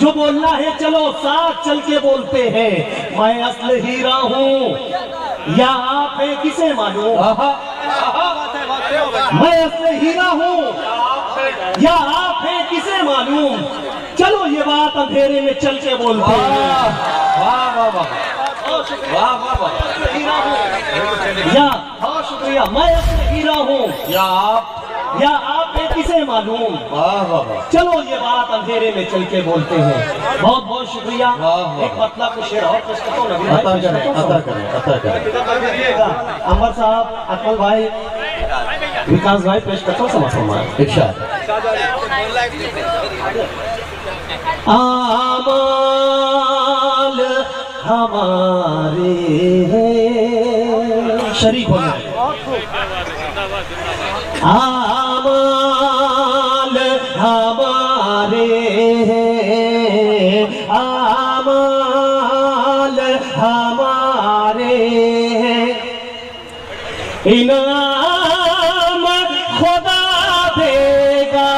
जो बोलना है चलो साथ चल के बोलते हैं। मैं असल हीरा हूँ या आप है किसे मालूम। मैं असल हीरा हूँ या आप है किसे मालूम। चलो ये बात अंधेरे में चल के बोलते हैं। वाह वाह वाह वाह वाह वाह। या हाँ शुक्रिया। मैं असल हीरा हूँ या आप है किसे मालूम। वाह वाह वाह। चलो ये बात अंधेरे में चल के बोलते हैं। बहुत बहुत शुक्रिया। एक मतलब कुछ शेर और पेश करता हूँ। अता करें। अंबर साहब, अकमल भाई, विकास भाई पेश करता हूँ। समाज इरशाद। आमाल हमारे हैं शरीक हो जाए। आमाल हमारे हैं, आमाल हमारे हैं, इनाम खुदा देगा।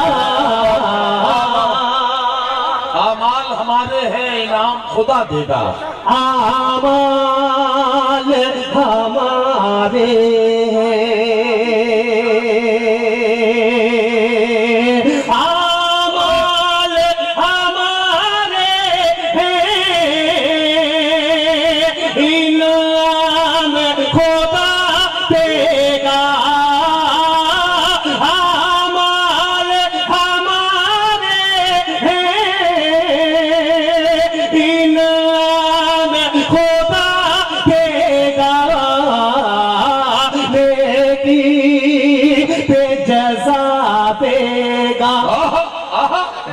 आमाल हमारे हैं, इनाम खुदा देगा। आमाल हमारे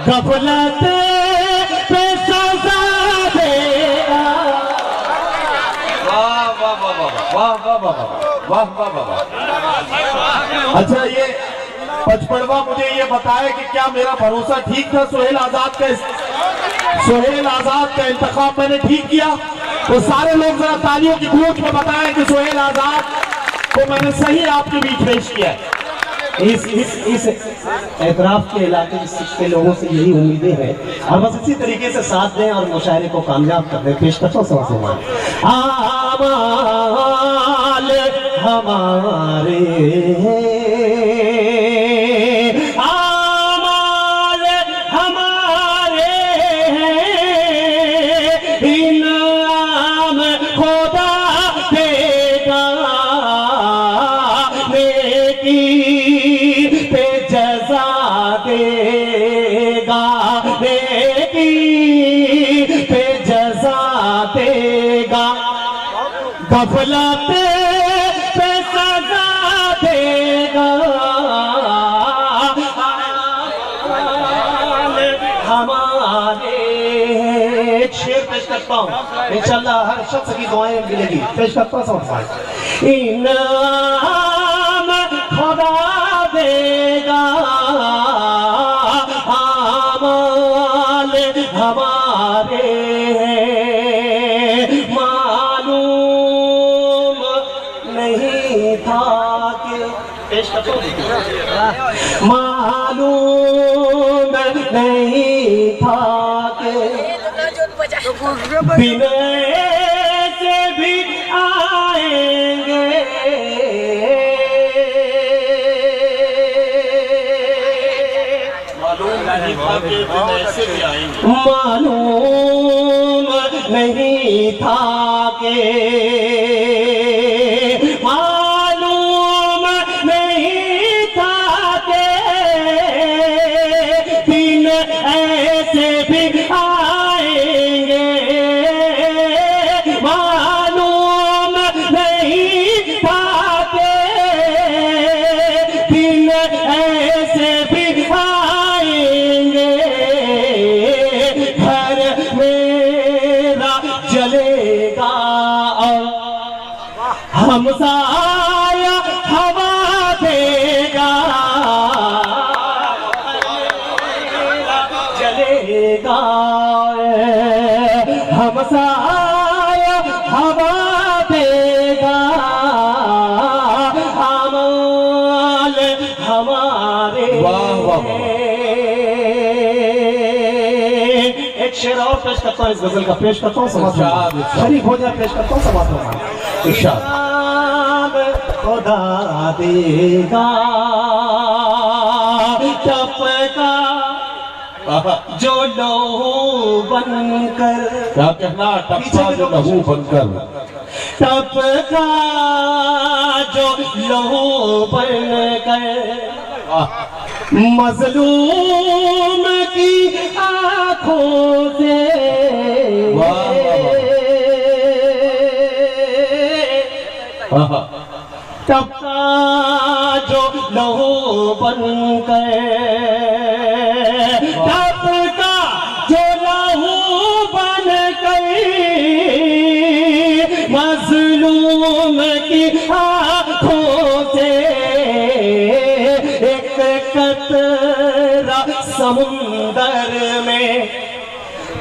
गफलत पे सजा देगा। वाह वाह वाह वाह वाह वाह वाह वाह वाह। अच्छा ये 55वां मुझे ये बताए कि क्या मेरा भरोसा ठीक था। सोहेल आजाद का इंतखाब मैंने ठीक किया। तो सारे लोग जरा तालियों की गूंज में बताएं कि सोहेल आजाद को मैंने सही आपके बीच पेश किया है। इस एतराफ के इलाके के लोगों से यही उम्मीदें हैं और बस इसी तरीके से साथ दें और मुशायरे को कामयाब कर दें। पेश करता हूँ समान। आमाल हमारे हैं, आमाल हमारे हैं, इनाम खुदा देगा। नेकी पे जजा देगा, नेकी पे जजा देगा। गफलत पे सजा देगा। हमारे एक शेर पेश करता हूँ, इंशाल्लाह हर शख्स की दुआएं मिलेगी। पेश करता हूँ। इनाम खुदा देगा, आमाल हमारे हैं। मालूम नहीं था कि मालूम नहीं था कि बिनय से भी आएंगे। मालूम नहीं था कि मालूम नहीं था कि दिन ऐसे भी आएंगे। मालूम नहीं था कि दिन ऐसे भी आएंगे। घर मेरा जलेगा और हमसाया हवा देगा। जलेगा हमसाया हवा देगा। अमाल हमारे वाह वाह वाह। एक शेर और पेश करता हूँ, इस गजल का पेश करता हूँ, समाज शरीक हो जाए, पेश करता हूँ समाज में। खुदा देगा टपका जो लहू बनकर, क्या कहना, टपका जो लहू बनकर, टपका जो लहू बनकर मजलूम की आंखों से, टपका जो लहू बनकर, टपका जो लहू बनकर मजलूम की आंखों से एक कतरा समुंदर में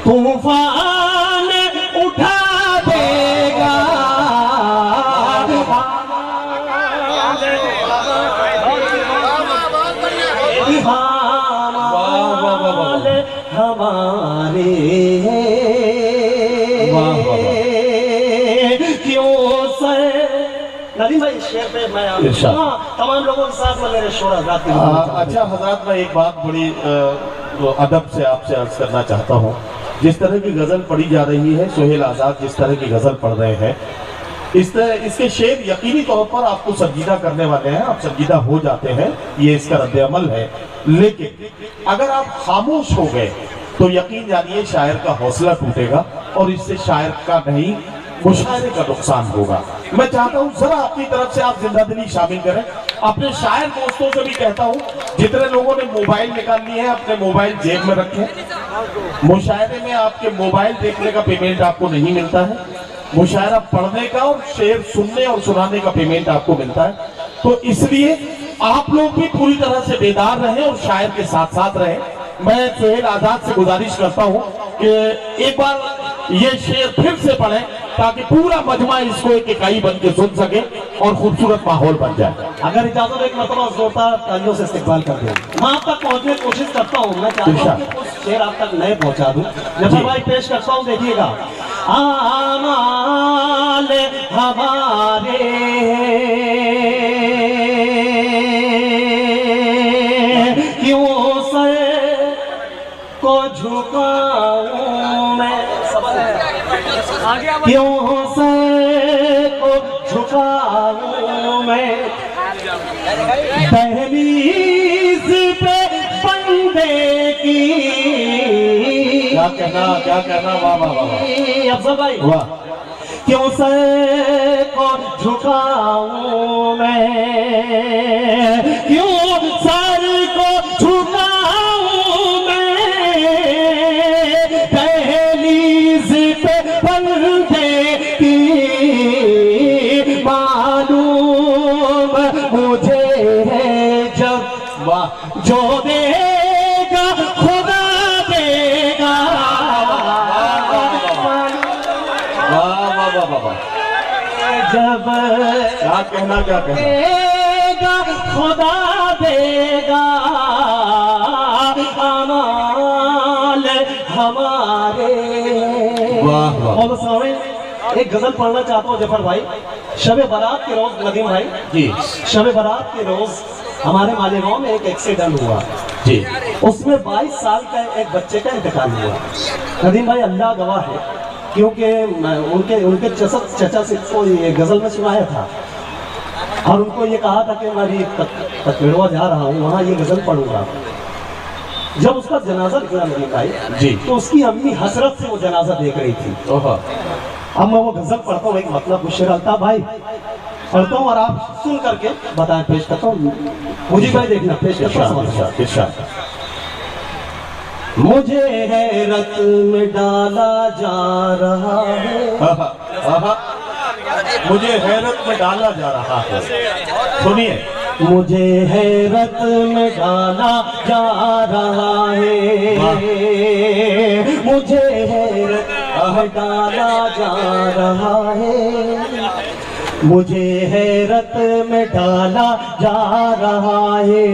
तूफान उठा देगा। हमारे क्यों सर नदीम भाई शेर पे मैं तमाम लोगों के साथ में मेरे शोर हज़रात। अच्छा हजरात, मैं एक बात बड़ी अदब से आपसे अर्ज करना चाहता हूँ। जिस तरह की गजल पढ़ी जा रही है, सोहेल आजाद जिस तरह की गजल पढ़ रहे हैं, इस तरह इसके शेर यकीनी तौर पर आपको संजीदा करने वाले हैं, आप संजीदा हो जाते हैं, ये इसका रद्द-ए-अमल है। लेकिन अगर आप खामोश हो गए तो यकीन जानिए शायर का हौसला टूटेगा और इससे शायर का नहीं मुशायरे का नुकसान होगा। मैं चाहता हूँ जरा अपनी तरफ से आप जिंदादिली शामिल करें। अपने शायर दोस्तों से भी कहता हूँ, जितने लोगों ने मोबाइल निकाल लिए हैं अपने मोबाइल जेब में रखें। मुशायरे में आपके मोबाइल देखने का पेमेंट आपको नहीं मिलता है, मुशायरा पढ़ने का और शेर सुनने और सुनाने का पेमेंट आपको मिलता है। तो इसलिए आप लोग भी पूरी तरह से बेदार रहें और शायर के साथ साथ रहें। मैं सोहेल आजाद से गुजारिश करता हूं कि एक बार ये शेर फिर से पढ़ें ताकि पूरा मजमा इसको एक इकाई बन के सुन सके और खूबसूरत माहौल बन जाए। अगर इजाजत एक मरतबा जोरदार तालियों से इस्तेमाल कर दें। मैं आप तक पहुंचने की कोशिश करता हूँ, मैं चाहता हूँ कि कुछ शेर आप तक नए पहुंचा दूं। जफर भाई पेश करता हूँ, देखिएगा। आमाल हमारे क्यों सर को झुकाऊं मैं, क्यों सर को झुकाऊं मैं दहलीज पे बंदे की। क्या कहना, क्या कहना, वाह वाह वाह अफजल भाई, वाह। क्यों सर को झुकाऊं मैं, क्यों सर को झुकाऊं मैं दहलीज पे बंदे की। मालूम मुझे है जब जो देगा खुदा देगा। जब क्या कहना, क्या कहना, देगा खुदा देगा अमाल हमारे। वाह वाह। एक गजल पढ़ना चाहता हूँ जफर भाई। शब बारात के रोज नदीम भाई जी, शब बारात के रोज हमारे मालेगांव में एक एक्सीडेंट हुआ जी। उसमें 22 साल का एक बच्चे का इंतकाल हुआ। नदीम भाई अल्लाह गवाह है, क्योंकि उनके चचा से को ये गजल में सुनाया था और उनको ये कहा था कि मैं तकवेड़वा जा रहा हूँ, वहाँ ये गजल पढ़ूंगा। जब उसका जनाजा निकला नदीम भाई जी, तो उसकी अम्मी हसरत से वो जनाजा देख रही थी। अब मैं वो गजल पढ़ता हूँ, एक मतलब मुशर अल्ताफ भाई पढ़ता हूँ और आप सुन करके बताएं। पेश करता हूँ, मुझे भाई देखना, पेश करता हूँ। मुझे हैरत में डाला जा रहा है, मुझे हैरत में डाला जा रहा है। सुनिए, मुझे हैरत में डाला जा रहा है, मुझे हैरत में डाला जा रहा है, मुझे हैरत में डाला जा रहा है,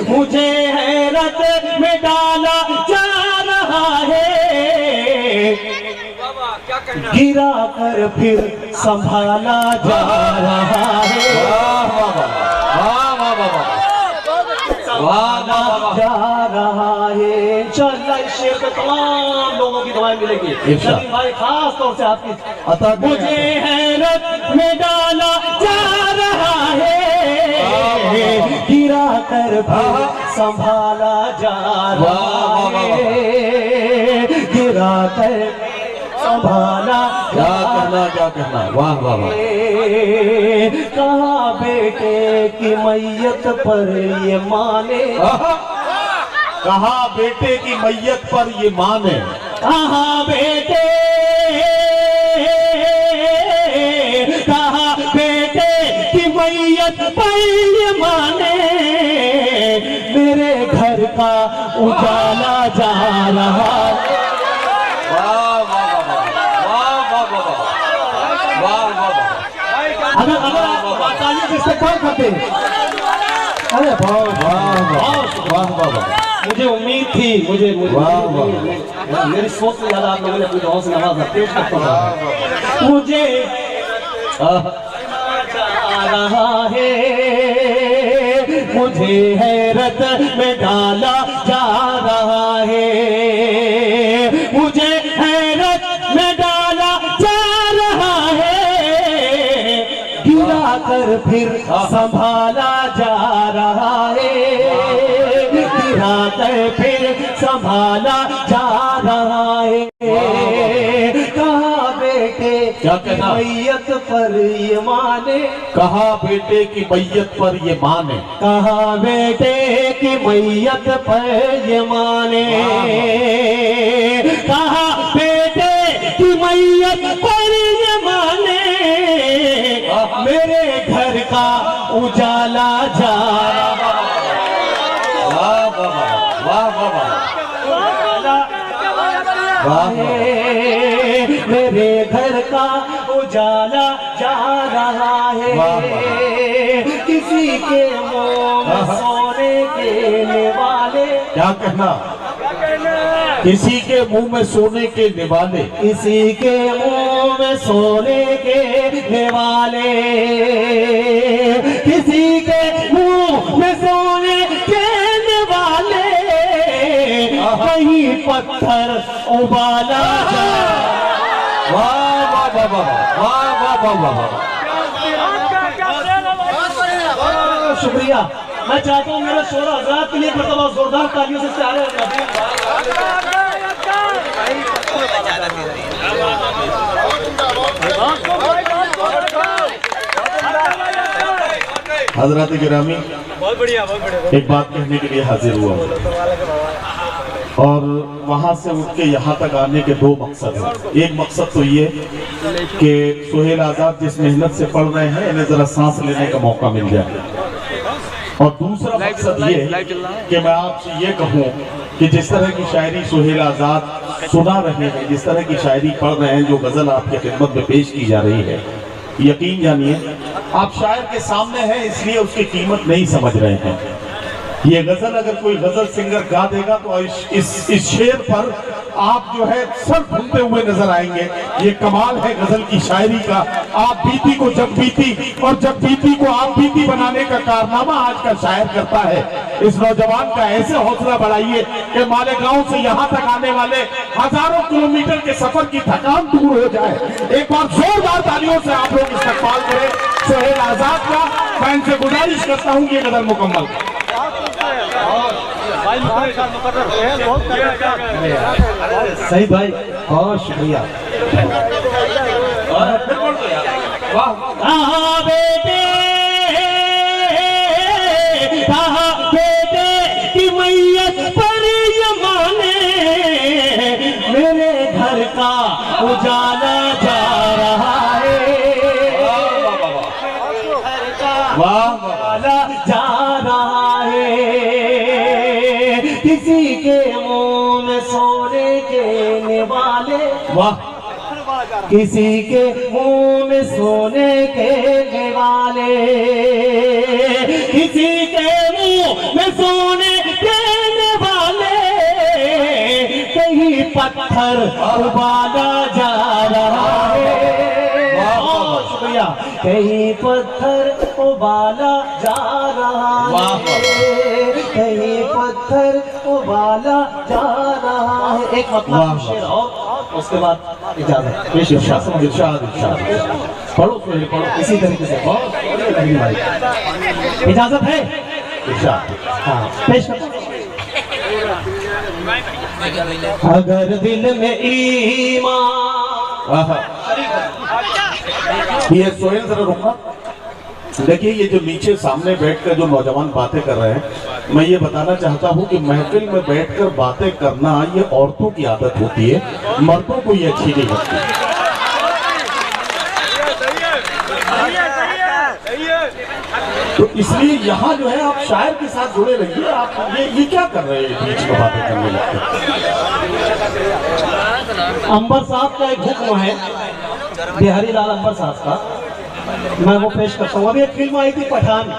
मुझे हैरत में डाला जा रहा गिरा कर फिर संभाला जा रहा है, जा रहा है। इंशाअल्लाह इस शेर पे तमाम लोगों की दुआएं मिलेगी। नदीम भाई खास तौर से आपकी। मुझे हैरत में डाला जा रहा है, गिरा कर फिर संभाला जा रहा है, गिरा कर संभाला क्या कहना। वाह वाह वाह। कहा बेटे की मैयत पर ये माने, कहा बेटे की मैयत पर ये माने, कहा बेटे, कहा बेटे की मैयत पर ये माने, मेरे घर का उजाला जा रहा है। अगर इस्तेमाल करते, अरे मुझे उम्मीद थी, मुझे मेरी सोच से ज्यादा आप लोगों ने अपनी दुआओं से नवाजा। पेश करता हूं। मुझे जा रहा है, मुझे हैरत में डाला जा रहा है, मुझे हैरत में डाला जा रहा है, गिरा कर फिर संभाला जा रहा है, गिरा कर फिर संभाला जा रहा है। कहा बेटे क्या कहना? मैयत पर ये माने, कहा बेटे की मैयत पर ये माने, कहा बेटे की मैयत पर ये माने, कहा बेटे की मैयत पर ये माने, मेरे घर का उजाला जा रहा है, मेरे घर का उजाला जा रहा है, किसी के मुंह में सोने के निवाले, क्या कहना? किसी के मुंह में सोने के निवाले, किसी के मुंह में सोने के निवाले, किसी के मुंह में सोने के निवाले, कहीं पत्थर उबाला जा। वाह वाह वाह वाह वाह वाह वाह वाह। शुक्रिया। मैं चाहता हूँ मेरे शोरा हजरात के लिए एक मरतबा जोरदार तालियों से इस्तेमाल हजरत गिरामी, बहुत बढ़िया एक बात कहने के लिए हाजिर हुआ और वहाँ से उठ के यहाँ तक आने के दो मकसद हैं। एक मकसद तो ये कि सुहेल आज़ाद जिस मेहनत से पढ़ रहे हैं इन्हें ज़रा सांस लेने का मौका मिल जाए, और दूसरा मकसद ये कि मैं आपसे ये कहूँ कि जिस तरह की शायरी सुहेल आज़ाद सुना रहे हैं, जिस तरह की शायरी पढ़ रहे हैं, जो गज़ल आपके खिदमत में पेश की जा रही है, यकीन जानिए आप शायर के सामने हैं इसलिए उसकी कीमत नहीं समझ रहे हैं। ये गजल अगर कोई गजल सिंगर गा देगा तो इस शेर पर आप जो है सर घूमते हुए नजर आएंगे। ये कमाल है गजल की शायरी का। आप बीती को जग बीती और जग बीती को आप बीती बनाने का कारनामा आज का शायर करता है। इस नौजवान का ऐसे हौसला बढ़ाइए कि मालेगांव से यहाँ तक आने वाले हजारों किलोमीटर के सफर की थकान दूर हो जाए। एक बार जोरदार तालियों से आप लोग इस्तकबाल करें सुहेल आज़ाद का। मैं इनसे गुजारिश करता हूँ कि गजल मुकम्मल। सही भाई, बहुत शुक्रिया। कहा बेटे, कहा बेटे की मैयत पर ये माने, मेरे घर का उजाला जा रहा है, उजाला जा रहा है, किसी के मुंह में सोने के निवाले, वाह, किसी के मुंह में सोने के निवाले, किसी के मुंह में सोने के निवाले, कहीं पत्थर उबाला जा रहा है। बहुत शुक्रिया। कहीं पत्थर उबाला जा रहा है, कहीं पत्थर उबाला जा रहा है। एक मतलब शेर और उसके बाद इजाजत। इरशाद पढ़ो पढ़ो इसी तरीके से बहुत भाई इजाजत है। इरशाद हाँ पेश करो। अगर दिल में ईमान। ये सोहेल जरा रुकना। देखिए ये जो नीचे सामने बैठकर जो नौजवान बातें कर रहे हैं, मैं ये बताना चाहता हूँ कि महफिल में बैठकर बातें करना ये औरतों की आदत होती है, मर्दों को ये अच्छी नहीं लगती। तो इसलिए यहाँ जो है आप शायर के साथ जुड़े रहिए। आप ये क्या कर रहे हैं बीच में बातें करने लगते? अंबर साहब का एक हुक्म है, बिहारी लाल अंबर साहब का, मैं वो पेश करता हूँ। अभी एक फिल्म आई थी पठान।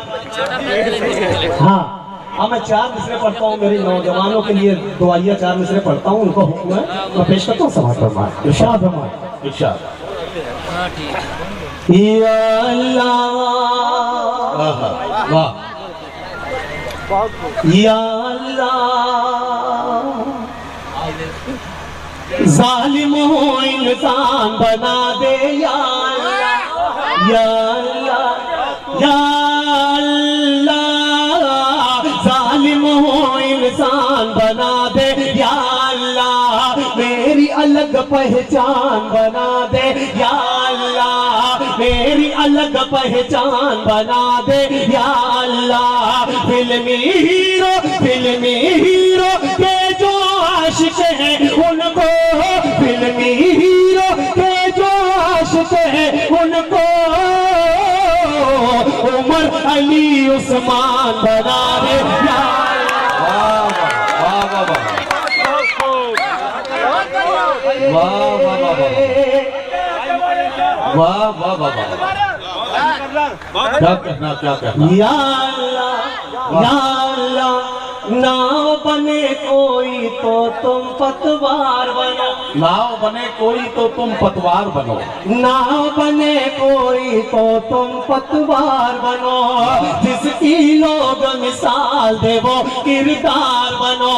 हाँ मैं 4 मिसरे पढ़ता हूँ, मेरे नौजवानों के लिए दुआइया 4 मिसरे पढ़ता हूँ, उनका हुक्म है, मैं पेश करता हूँ। समाज फरमाए। इरशाद फरमाए। इरशाद। या अल्लाह वाह। या अल्लाह जालिम हो इंसान बना दे। या अल्लाह या अल्लाह या अल्लाह जालिम हो इंसान बना दे। या अल्लाह मेरी अलग पहचान बना दे। या अल्लाह मेरी अलग पहचान बना दे। या अल्लाह फिल्मी हीरो के जो आशिक हैं उनको, फिल्मी हीरो के जो आशिक हैं उनको उमर अली उस्मान बना दे। या वाह वाह वाह वाह। क्या कहना या अल्लाह नाव बने कोई तो तुम पतवार बनो। नाव बने कोई तो तुम पतवार बनो। नाव बने कोई तो तुम पतवार बनो। जिसकी लोग मिसाल दे वो किरदार बनो।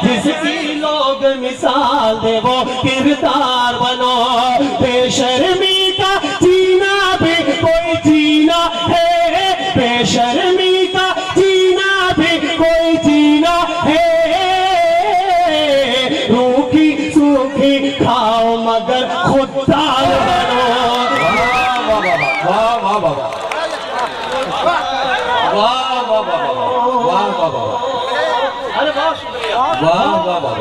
जिसकी लोग मिसाल दे वो किरदार बनो। बेशर्मी का जीना भी कोई जीना है, बेशर्मी का जीना भी कोई जीना है। रूखी सूखी खाओ मगर खुददार बनो। वाह वाह वाह वाह वाह वाह वाह वाह वाह। अरे बहुत शुक्रिया। वाह वाह वाह।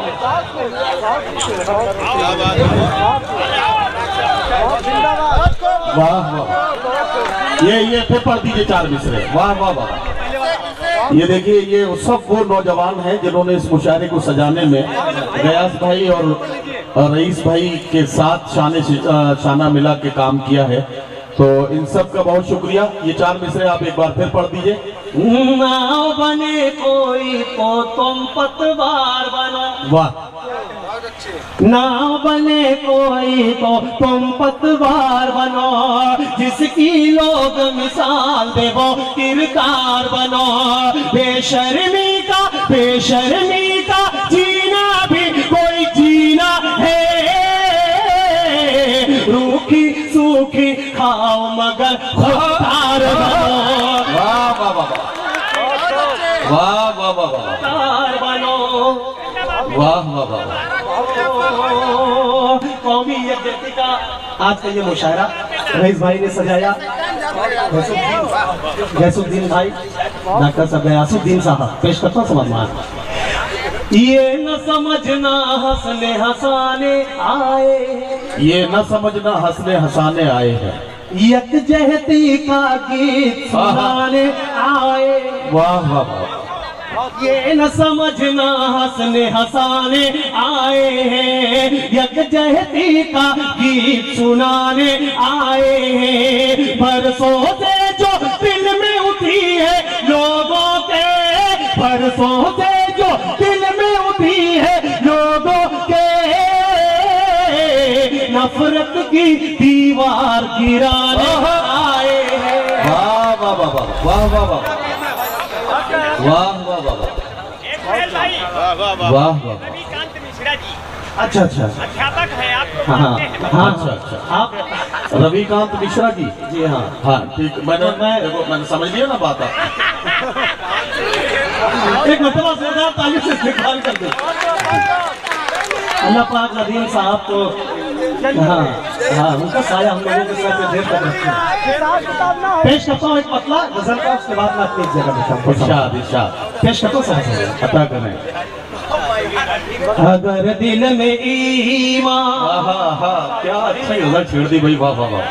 वाह वाह। ये फिर पढ़ दीजिए 4 मिसरे। वाह वाह वाह। ये देखिए ये सब वो नौजवान हैं जिन्होंने इस मुशायरे को सजाने में गयास भाई और रईस भाई के साथ शाना मिला के काम किया है। तो इन सब का बहुत शुक्रिया। ये 4 मिसरे आप एक बार फिर पढ़ दीजिए। नाव बने कोई तो तुम पतवार बनो। वाह। नाव बने कोई तो तुम पतवार बनो। जिसकी लोग मिसाल दे वो किरदार बनो। बेशर्मी का जीना भी कोई जीना है। रूखी सूखी खाओ मगर खुददार बनो। वाह वाह वाह वाह वाह वाह खुददार बनो। वाह वाह वाह। कौमी यकजहती का आज का ये मुशायरा रईस भाई ने सजाया। गैसुद्दीन भाई, डॉक्टर साहब गयासुद्दीन साहब पेश करता हूँ। समझ ये न समझना हंसने हंसाने आए। ये न समझना हंसने हंसाने आए हैं। यकजहती का गीत सुनाने आए। वाह वाह वाह। ये न समझना हंसने हंसाने आए हैं। यकजहती का गीत सुनाने आए हैं। बरसों से जो दिल में उठी है लोगों के, बरसों से जो दिल में उठी है लोगों के, नफरत दौलत की दीवार गिराने आए हैं। वाह वाह वाह वाह वाह वाह वाह वाह वाह वाह वाह वाह। रविकांत मिश्रा जी अच्छा अच्छा अध्यापक है, आपको हाँ जानते हैं। हाँ अच्छा अच्छा। आप रविकांत मिश्रा जी, जी हाँ हाँ ठीक। मैंने समझ लिया ना बात आप। एक मतलब जोरदार ताली से इस्तेमाल कर दो। अल्लाह पाक नदीम साहब को हाँ हाँ उनका साया हम लोगों के सर पे ढेर कर रखते हैं। पेश करता हूँ एक पतला गजल का, उसके बाद मैं अपनी एक जगह बैठा हूँ। इरशाद इरशाद पेश करता हूँ समझ अता करें। अगर दिल में ईमान, हाँ हाँ क्या अच्छी गजल छेड़ दी भाई, वाह वाह वाह।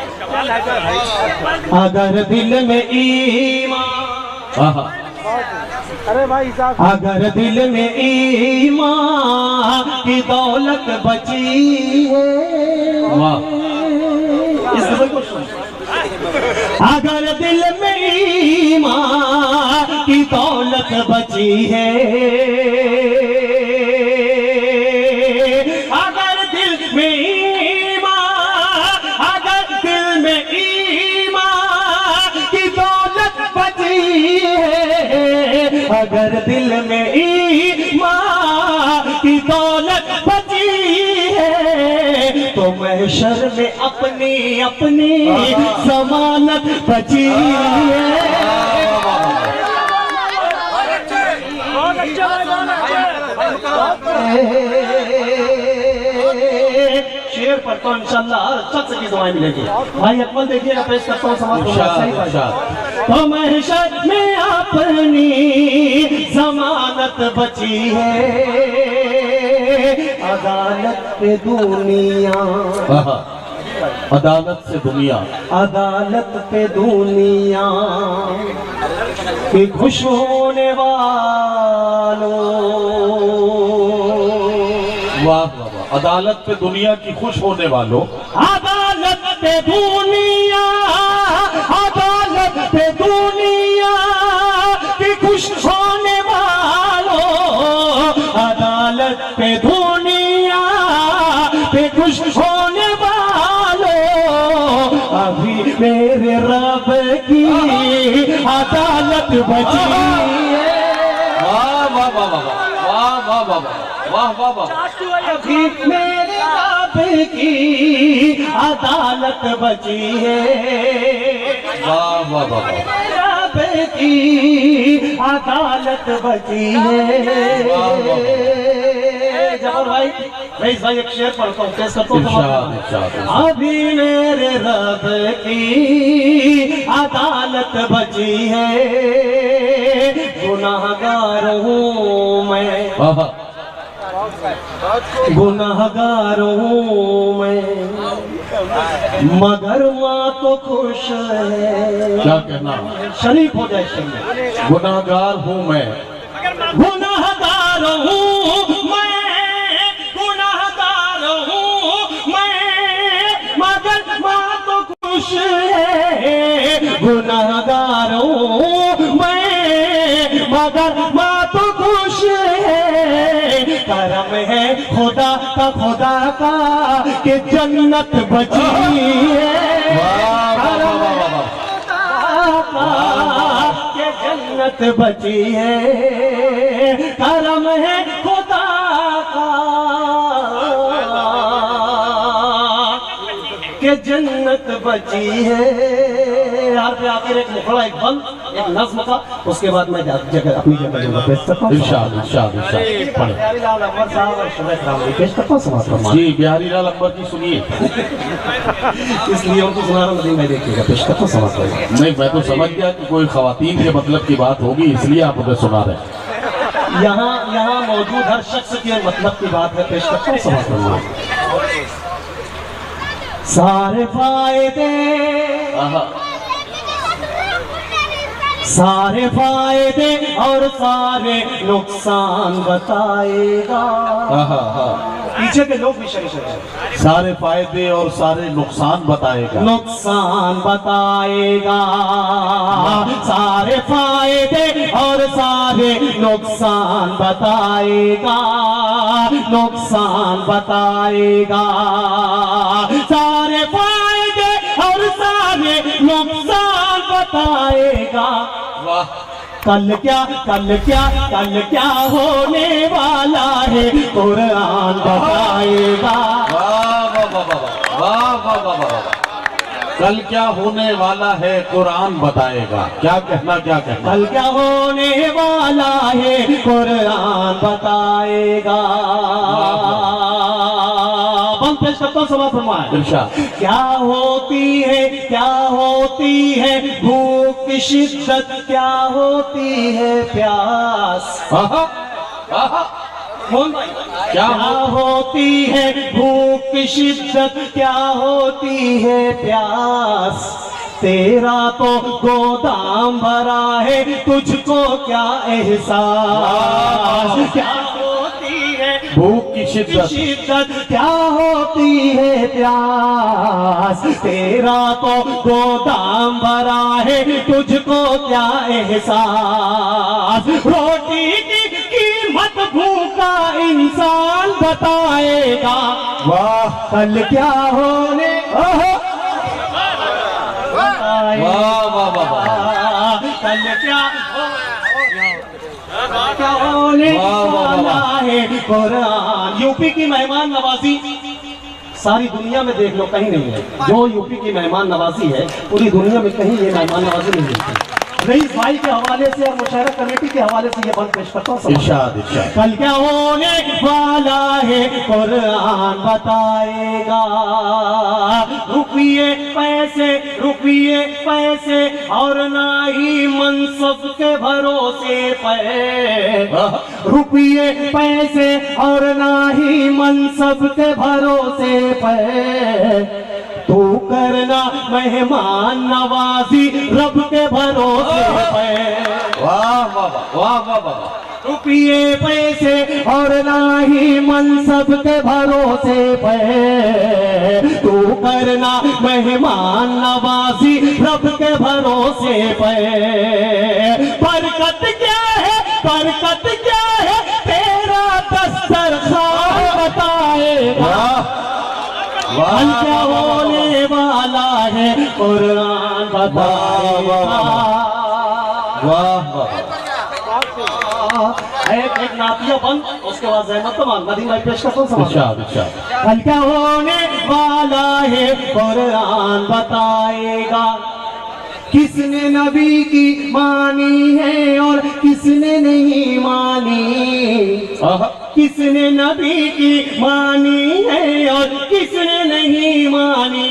अगर दिल में ईमान, हाँ हाँ अगर दिल में ईमान की दौलत बची है, वाह। इस गजल को सुन। अगर दिल में ईमान की दौलत बची है, अगर दिल में ईमान, अगर दिल में ईमान की दौलत बची है, अगर दिल में ईमान की दौलत बची है, तो महशर में अपनी अपनी जमानत बची है। शेर पढ़ता हूँ इंशाल्लाह हर शख्स की दुआएं मिलेगी। भाई अकमल देखिएगा, पेश करता हूँ समाज को। तो महशर में अपनी जमानत बची है, अदालत पे दुनिया, अदालत से दुनिया, अदालत पे दुनिया कि खुश होने वालों, वाह वाह वाह। अदालत पे दुनिया की खुश होने वालों, अदालत पे दुनिया, अदालत पे दुनिया की खुश होने वालों, अदालत पे दुनिया पे खुश होने वालों, अभी मेरे रब की अदालत बची है। वाह वाह वाह वाह वाह वाह वाह वाह वाह वाह। अभी मेरे रब की अदालत बची है, वाह वाह वाह वाह। रब की अदालत बची है। जबर भाई, रईस भाई एक शेर पढ़ता हूँ, पेश करता हूँ। इरशाद इरशाद। अभी मेरे रब की अदालत बची है, गुनाहगार हूँ मैं, आहा। गुनाहगार हूँ मैं, मगर माँ तो खुश है। क्या कहना, शरीफ हो जाए शरीफ। गुनाहगार हूँ मैं, गुनाहगार हूँ मैं, गुनाहगार हूँ मैं, मगर माँ तो खुश है। गुनाहगार हूँ मैं, मगर माँ तो खुश है। करम है खुदा का कि जन्नत बची है, करम है कि जन्नत बची है, करम है खुदा का कि जन्नत बची है। यार पे आखिर एक मुखड़ा, एक बंद, एक नज्म का, उसके बाद मैं जगह अपनी जगह पेश करता हूँ। इरशाद इरशाद इरशाद पढ़े। बिहारी लाल अमर साहब और शुभेक राम जी पेश करता हूँ समाज को। जी बिहारी लाल अकबर की सुनिए। इसलिए उनको सुना रहा हूँ, नहीं मैं देखिएगा, पेश करता हूँ समाज को। नहीं मैं तो समझ गया कि कोई खवातीन के मतलब की बात होगी, इसलिए आप उन्हें सुना रहे हैं। यहाँ मौजूद हर शख्स के मतलब की बात है, पेश करता हूँ समाज को। सारे फायदे, आहा। सारे फायदे और सारे नुकसान बताएगा, आहा, आहा। पीछे के लोग भी शरीक हो जाए। सारे फायदे और सारे नुकसान बताएगा। नुकसान बताएगा, सारे फायदे और सारे नुकसान बताएगा, नुकसान बताएगा, सारे फायदे और सारे नुकसान बताएगा। वाह, कल क्या होने वाला है कुरान बताएगा। वाह वाह वाह वाह वाह वाह वाह वाह। कल क्या होने वाला है कुरान बताएगा। क्या कहना, क्या कहना। कल क्या होने वाला है कुरान बताएगा। बंद पेश करता हूं, सवाल फरमाए। इरशाद। क्या होती है भूख की शिद्दत, क्या होती है प्यास। आहा, आहा। कौन भाई? क्या होती है भूख की शिद्दत, क्या होती है प्यास। तेरा तो गोदाम भरा है, तुझको क्या एहसास। क्या होती है भूख की शिद्दत, क्या होती है प्यास। तेरा तो गोदाम भरा है, तुझको क्या एहसास। रोटी की कीमत भूखा इंसान बताएगा। वाह कल क्या होने वाह वाह वाह वाह। कल क्या होने वाह, वाह, वाह, वाला है कुरान। यूपी की मेहमान नवाजी सारी दुनिया में देख लो कहीं नहीं है। जो यूपी की मेहमान नवाजी है पूरी दुनिया में कहीं ये मेहमान नवाजी नहीं मिलती। रईस भाई के हवाले से और मुशायरा कमेटी के हवाले से ये बंद पेश करता हूँ। इरशाद, इरशाद। कल क्या होने वाला है कुरान बताएगा। रुपये पैसे और ना ही मनसब के भरोसे पे। रुपये पैसे और ना ही मनसब के भरोसे पे। तू करना मेहमान नवाजी रब के भरोसे पे। वाह वाह वाह वाह वाह। रुपये पैसे और ना ही मनसब के भरोसे पे। तू करना मेहमान नवाजी रब के भरोसे पे। बरकत क्या है तेरा दस्तरखान बताएगा। कल क्या होने वाला है कुरान बताएगा। वाह वाह। एक नातिया बंद, उसके बाद जहमत तमाम नदीम भाई पेश करता हूँ। इरशाद, इरशाद। कल क्या होने वाला है कुरान बताएगा। किसने नबी की मानी है और किसने नहीं मानी। आहा। किसने नबी की मानी है और किसने नहीं मानी।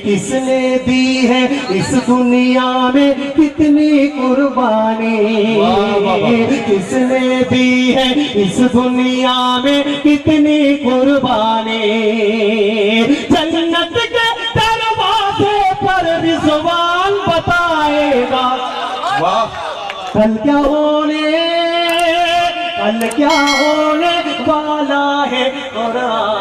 किसने दी है इस दुनिया में कितनी कुर्बानी। किसने दी है इस दुनिया में कितनी कुर्बानी। जन्नत के दरवाजे पर रिज़वान बताएगा। वाह। कल क्या होने वाला है कुरान